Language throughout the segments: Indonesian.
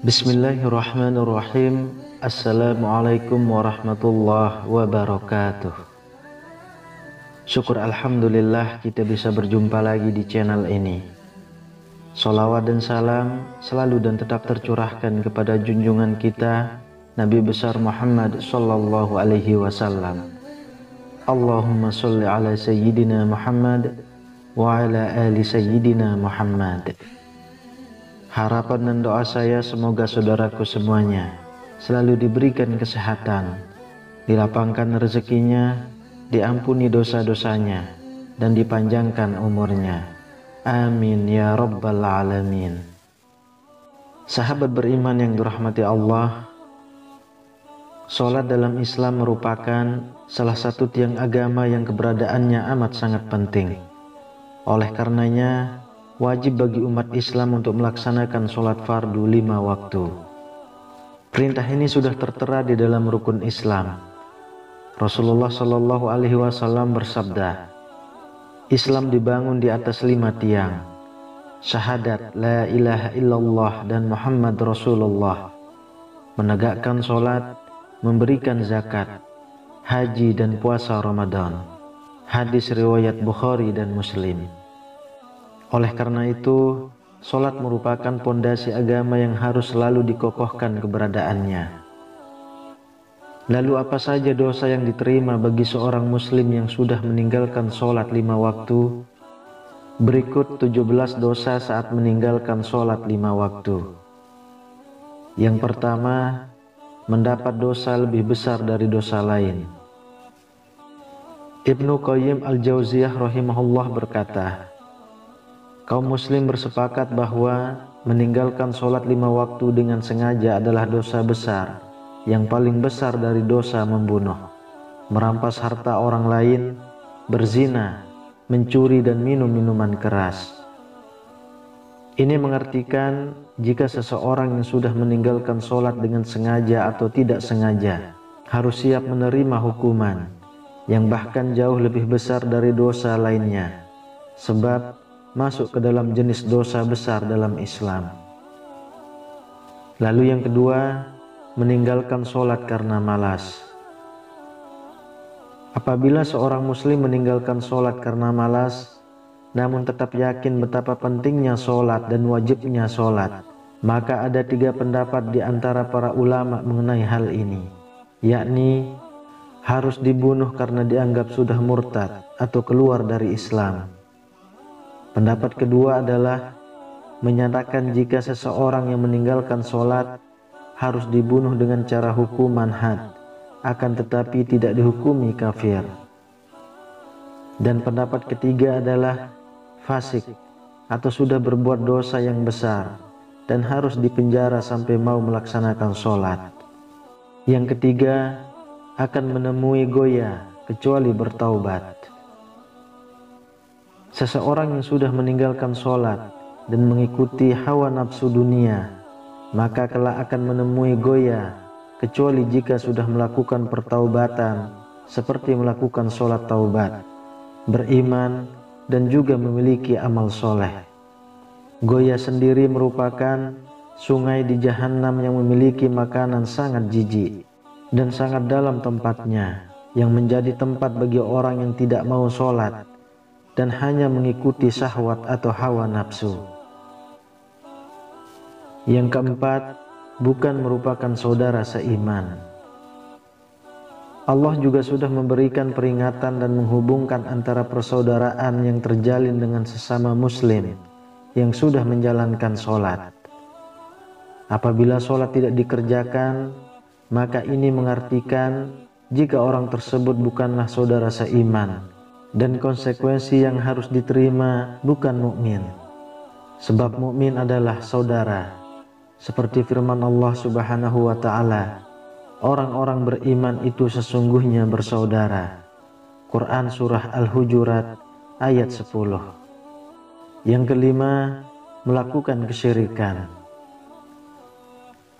Bismillahirrahmanirrahim. Assalamualaikum warahmatullahi wabarakatuh. Syukur alhamdulillah kita bisa berjumpa lagi di channel ini. Salawat dan salam selalu dan tetap tercurahkan kepada junjungan kita Nabi besar Muhammad sallallahu alaihi wasallam. Allahumma sholli ala sayyidina Muhammad wa ala ali sayyidina Muhammad. Harapan dan doa saya semoga saudaraku semuanya selalu diberikan kesehatan, dilapangkan rezekinya, diampuni dosa-dosanya, dan dipanjangkan umurnya. Amin ya rabbal alamin. Sahabat beriman yang dirahmati Allah, sholat dalam Islam merupakan salah satu tiang agama yang keberadaannya amat sangat penting. Oleh karenanya, wajib bagi umat Islam untuk melaksanakan sholat fardu 5 waktu. Perintah ini sudah tertera di dalam rukun Islam. Rasulullah Shallallahu Alaihi Wasallam bersabda, Islam dibangun di atas 5 tiang: syahadat la ilaha illallah dan Muhammad Rasulullah, menegakkan sholat, memberikan zakat, haji dan puasa Ramadan. Hadis riwayat Bukhari dan Muslim. Oleh karena itu, sholat merupakan pondasi agama yang harus selalu dikokohkan keberadaannya. Lalu apa saja dosa yang diterima bagi seorang muslim yang sudah meninggalkan sholat 5 waktu? Berikut 17 dosa saat meninggalkan sholat 5 waktu. Yang pertama, mendapat dosa lebih besar dari dosa lain. Ibnu Qayyim al-Jauziyah rahimahullah berkata, kaum muslim bersepakat bahwa meninggalkan sholat 5 waktu dengan sengaja adalah dosa besar, yang paling besar dari dosa membunuh, merampas harta orang lain, berzina, mencuri dan minum minuman keras. Ini mengartikan jika seseorang yang sudah meninggalkan sholat dengan sengaja atau tidak sengaja harus siap menerima hukuman yang bahkan jauh lebih besar dari dosa lainnya, sebab masuk ke dalam jenis dosa besar dalam Islam. Lalu yang kedua, meninggalkan sholat karena malas. Apabila seorang muslim meninggalkan sholat karena malas, namun tetap yakin betapa pentingnya sholat dan wajibnya sholat, maka ada 3 pendapat di antara para ulama mengenai hal ini, yakni harus dibunuh karena dianggap sudah murtad atau keluar dari Islam. Pendapat kedua adalah menyatakan jika seseorang yang meninggalkan sholat harus dibunuh dengan cara hukuman had, akan tetapi tidak dihukumi kafir. Dan pendapat ketiga adalah fasik atau sudah berbuat dosa yang besar dan harus dipenjara sampai mau melaksanakan sholat. Yang ketiga, akan menemui goya kecuali bertaubat. Seseorang yang sudah meninggalkan sholat dan mengikuti hawa nafsu dunia, maka kelak akan menemui goya, kecuali jika sudah melakukan pertaubatan, seperti melakukan sholat taubat, beriman, dan juga memiliki amal soleh. Goya sendiri merupakan sungai di Jahannam yang memiliki makanan sangat jijik dan sangat dalam tempatnya, yang menjadi tempat bagi orang yang tidak mau sholat dan hanya mengikuti syahwat atau hawa nafsu. Yang keempat, bukan merupakan saudara seiman. Allah juga sudah memberikan peringatan dan menghubungkan antara persaudaraan yang terjalin dengan sesama muslim yang sudah menjalankan sholat. Apabila sholat tidak dikerjakan, maka ini mengartikan jika orang tersebut bukanlah saudara seiman, dan konsekuensi yang harus diterima bukan mukmin, sebab mukmin adalah saudara. Seperti firman Allah Subhanahu wa Ta'ala, orang-orang beriman itu sesungguhnya bersaudara. Quran Surah Al-Hujurat ayat 10. Yang kelima, melakukan kesyirikan.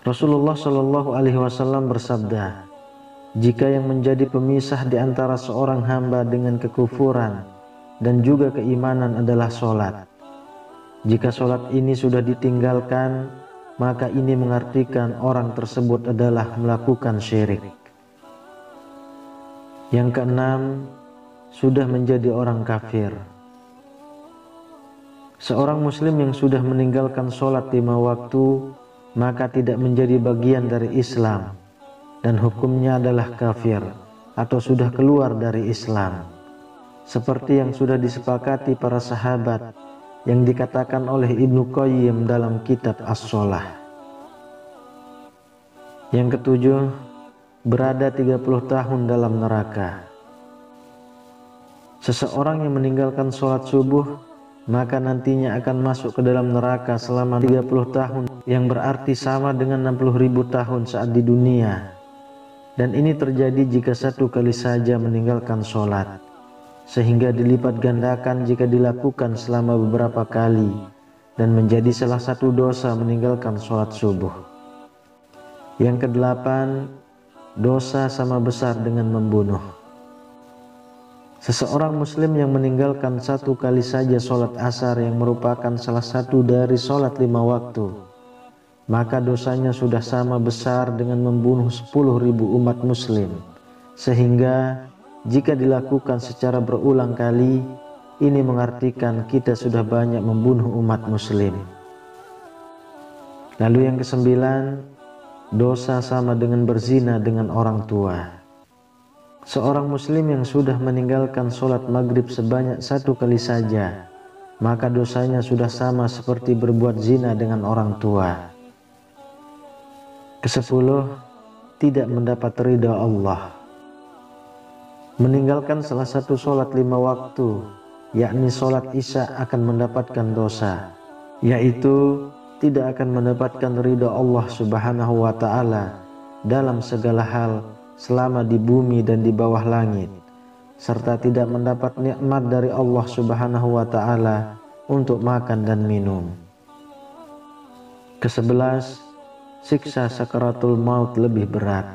Rasulullah Shallallahu Alaihi Wasallam bersabda, jika yang menjadi pemisah di antara seorang hamba dengan kekufuran dan juga keimanan adalah sholat, jika sholat ini sudah ditinggalkan, maka ini mengartikan orang tersebut adalah melakukan syirik. Yang keenam, sudah menjadi orang kafir. Seorang muslim yang sudah meninggalkan sholat 5 waktu, maka tidak menjadi bagian dari Islam, dan hukumnya adalah kafir atau sudah keluar dari Islam, seperti yang sudah disepakati para sahabat yang dikatakan oleh Ibnu Qayyim dalam kitab As-Shalah. Yang ketujuh, berada 30 tahun dalam neraka. Seseorang yang meninggalkan sholat subuh, maka nantinya akan masuk ke dalam neraka selama 30 tahun, yang berarti sama dengan 60.000 tahun saat di dunia. Dan ini terjadi jika 1 kali saja meninggalkan sholat, sehingga dilipat gandakan jika dilakukan selama beberapa kali, dan menjadi salah satu dosa meninggalkan sholat subuh. Yang kedelapan, dosa sama besar dengan membunuh. Seseorang muslim yang meninggalkan 1 kali saja sholat asar yang merupakan salah satu dari sholat 5 waktu, maka dosanya sudah sama besar dengan membunuh 10.000 umat muslim, sehingga jika dilakukan secara berulang kali, ini mengartikan kita sudah banyak membunuh umat muslim. Lalu yang kesembilan, dosa sama dengan berzina dengan orang tua. Seorang muslim yang sudah meninggalkan sholat maghrib sebanyak 1 kali saja, maka dosanya sudah sama seperti berbuat zina dengan orang tua. Kesepuluh, tidak mendapat ridha Allah. Meninggalkan salah satu sholat 5 waktu, yakni sholat isya, akan mendapatkan dosa, yaitu tidak akan mendapatkan ridha Allah Subhanahu wa Ta'ala dalam segala hal selama di bumi dan di bawah langit, serta tidak mendapat nikmat dari Allah Subhanahu wa Ta'ala untuk makan dan minum. Kesebelas, siksa sakaratul maut lebih berat.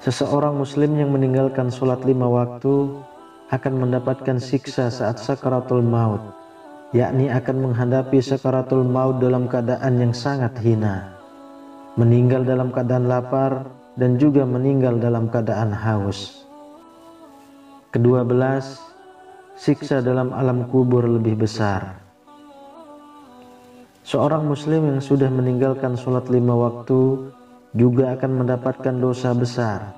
Seseorang muslim yang meninggalkan sholat 5 waktu akan mendapatkan siksa saat sakaratul maut, yakni akan menghadapi sakaratul maut dalam keadaan yang sangat hina, meninggal dalam keadaan lapar, dan juga meninggal dalam keadaan haus. Ke-12, siksa dalam alam kubur lebih besar. Seorang muslim yang sudah meninggalkan sholat 5 waktu juga akan mendapatkan dosa besar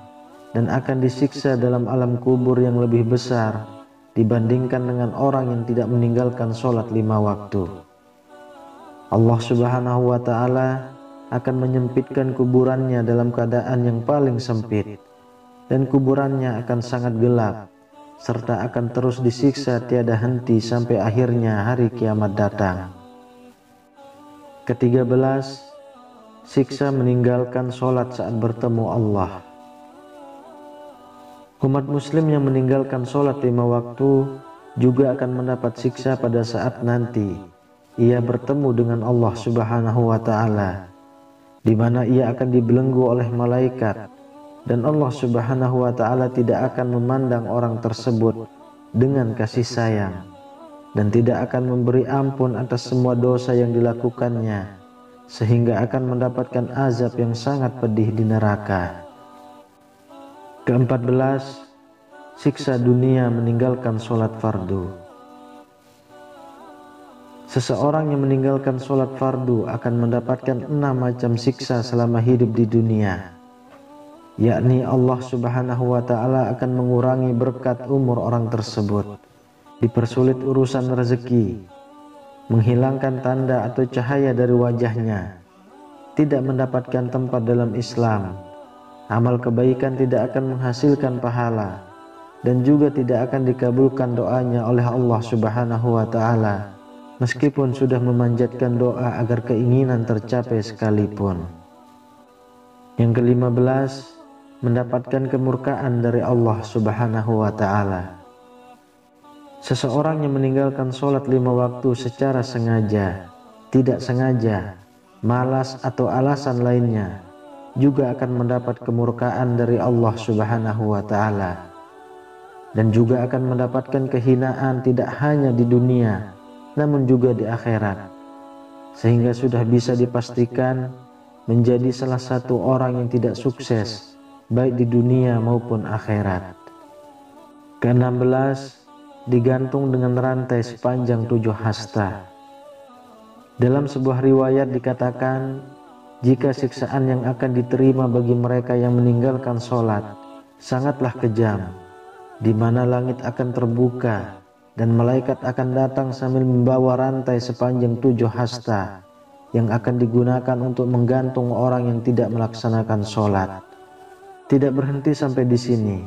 dan akan disiksa dalam alam kubur yang lebih besar dibandingkan dengan orang yang tidak meninggalkan sholat 5 waktu. Allah Subhanahu wa Ta'ala akan menyempitkan kuburannya dalam keadaan yang paling sempit, dan kuburannya akan sangat gelap, serta akan terus disiksa tiada henti sampai akhirnya hari kiamat datang. Ke-13, siksa meninggalkan sholat saat bertemu Allah. Umat muslim yang meninggalkan sholat 5 waktu juga akan mendapat siksa pada saat nanti ia bertemu dengan Allah Subhanahu wa Ta'ala, di mana ia akan dibelenggu oleh malaikat, dan Allah Subhanahu wa Ta'ala tidak akan memandang orang tersebut dengan kasih sayang, dan tidak akan memberi ampun atas semua dosa yang dilakukannya, sehingga akan mendapatkan azab yang sangat pedih di neraka. Ke-14, siksa dunia meninggalkan sholat fardu. Seseorang yang meninggalkan sholat fardu akan mendapatkan 6 macam siksa selama hidup di dunia, yakni Allah Subhanahu wa Ta'ala akan mengurangi berkat umur orang tersebut, dipersulit urusan rezeki, menghilangkan tanda atau cahaya dari wajahnya, tidak mendapatkan tempat dalam Islam, amal kebaikan tidak akan menghasilkan pahala, dan juga tidak akan dikabulkan doanya oleh Allah Subhanahu wa Ta'ala meskipun sudah memanjatkan doa agar keinginan tercapai sekalipun. Yang ke-15, mendapatkan kemurkaan dari Allah Subhanahu wa Ta'ala. Seseorang yang meninggalkan sholat 5 waktu secara sengaja, tidak sengaja, malas atau alasan lainnya, juga akan mendapat kemurkaan dari Allah Subhanahu wa Ta'ala, dan juga akan mendapatkan kehinaan tidak hanya di dunia, namun juga di akhirat, sehingga sudah bisa dipastikan menjadi salah satu orang yang tidak sukses, baik di dunia maupun akhirat. Ke-16, digantung dengan rantai sepanjang 7 hasta. Dalam sebuah riwayat dikatakan, jika siksaan yang akan diterima bagi mereka yang meninggalkan sholat sangatlah kejam, di mana langit akan terbuka dan malaikat akan datang sambil membawa rantai sepanjang 7 hasta yang akan digunakan untuk menggantung orang yang tidak melaksanakan sholat. Tidak berhenti sampai di sini,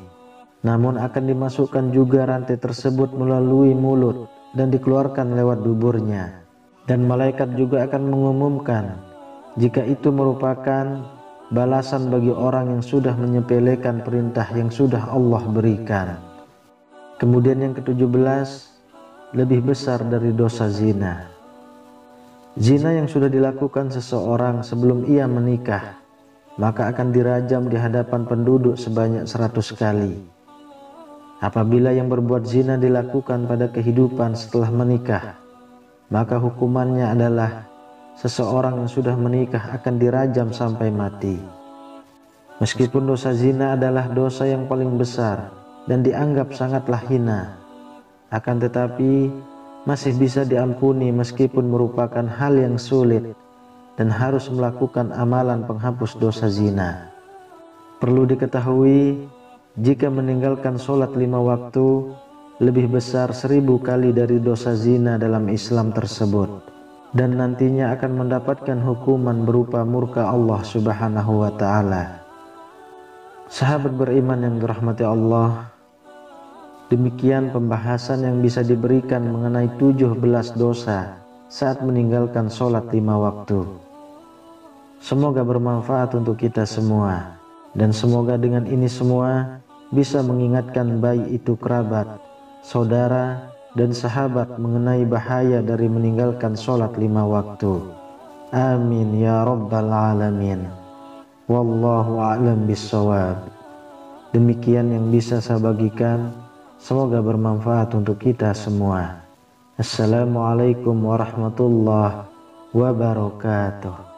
namun akan dimasukkan juga rantai tersebut melalui mulut dan dikeluarkan lewat duburnya, dan malaikat juga akan mengumumkan jika itu merupakan balasan bagi orang yang sudah menyepelekan perintah yang sudah Allah berikan. Kemudian yang ke-17, lebih besar dari dosa zina. Zina yang sudah dilakukan seseorang sebelum ia menikah, maka akan dirajam di hadapan penduduk sebanyak 100 kali. Apabila yang berbuat zina dilakukan pada kehidupan setelah menikah, maka hukumannya adalah seseorang yang sudah menikah akan dirajam sampai mati. Meskipun dosa zina adalah dosa yang paling besar dan dianggap sangatlah hina, akan tetapi masih bisa diampuni meskipun merupakan hal yang sulit dan harus melakukan amalan penghapus dosa zina. Perlu diketahui, jika meninggalkan sholat 5 waktu lebih besar 1000 kali dari dosa zina dalam Islam tersebut, dan nantinya akan mendapatkan hukuman berupa murka Allah Subhanahu wa Ta'ala. Sahabat beriman yang dirahmati Allah, demikian pembahasan yang bisa diberikan mengenai 17 dosa saat meninggalkan sholat 5 waktu. Semoga bermanfaat untuk kita semua, dan semoga dengan ini semua bisa mengingatkan baik itu kerabat, saudara, dan sahabat mengenai bahaya dari meninggalkan sholat 5 waktu. Amin ya rabbal alamin. Wallahu a'lam bissawab. Demikian yang bisa saya bagikan, semoga bermanfaat untuk kita semua. Assalamualaikum warahmatullahi wabarakatuh.